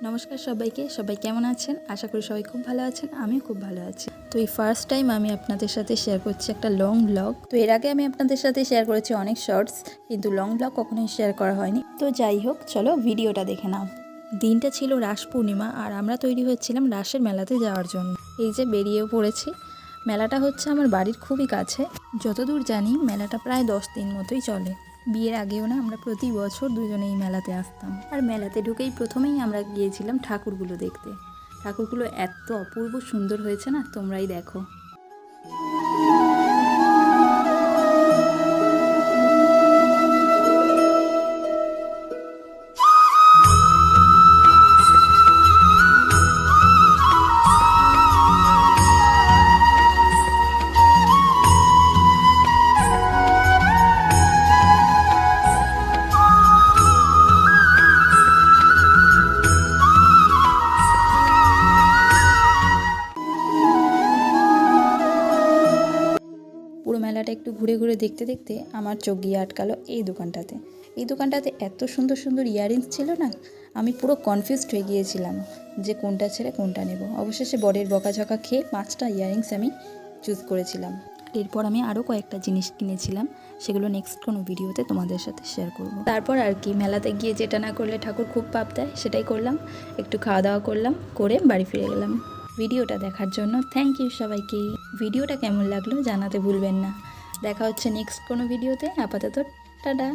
নমস্কার সবাইকে, সবাই কেমন আছেন? আশা করি সবাই খুব ভালো আছেন, আমিও খুব ভালো আছি। তো এই ফার্স্ট টাইম আমি আপনাদের সাথে শেয়ার করছি একটা লং ব্লগ। তো এর আগে আমি আপনাদের সাথে শেয়ার করেছি অনেক শর্টস, কিন্তু লং ব্লগ কখনোই শেয়ার করা হয়নি। তো যাই হোক, চলো ভিডিওটা দেখে নাও। দিনটা ছিল রাস পূর্ণিমা, আর আমরা তৈরি হচ্ছিলাম রাসের মেলাতে যাওয়ার জন্য। এই যে বেরিয়েও পড়েছি। মেলাটা হচ্ছে আমার বাড়ির খুবই কাছে। যতদূর জানি মেলাটা প্রায় 10 দিন মতোই চলে। বিয়ের আগেও না আমরা প্রতি বছর দুজনে এই মেলাতে আসতাম। আর মেলাতে ঢুকেই প্রথমেই আমরা গিয়েছিলাম ঠাকুরগুলো দেখতে। ঠাকুরগুলো এত অপূর্ব সুন্দর হয়েছে না, তোমরাই দেখো। পুরো মেলাটা একটু ঘুরে ঘুরে দেখতে দেখতে আমার চোখ গিয়ে আটকালো এই দোকানটাতে। এই দোকানটাতে এত সুন্দর সুন্দর ইয়াররিংস ছিল না, আমি পুরো কনফিউজড হয়ে গিয়েছিলাম যে কোনটা ছেড়ে কোনটা নেব। অবশেষে বরের বকাঝকা খেয়ে 5টা ইয়াররিংস আমি চুজ করেছিলাম। এরপর আমি আরও কয়েকটা জিনিস কিনেছিলাম, সেগুলো নেক্সট কোনো ভিডিওতে তোমাদের সাথে শেয়ার করব। তারপর আর কি, মেলাতে গিয়ে যেটা না করলে ঠাকুর খুব পাপ দেয় সেটাই করলাম। একটু খাওয়া দাওয়া করলাম, করে বাড়ি ফিরে গেলাম। ভিডিওটা দেখার জন্য থ্যাংক ইউ সবাইকে। ভিডিওটা কেমন লাগলো জানাতে ভুলবেন না। দেখা হচ্ছে নেক্সট কোনো ভিডিওতে। আপাতত টাটা।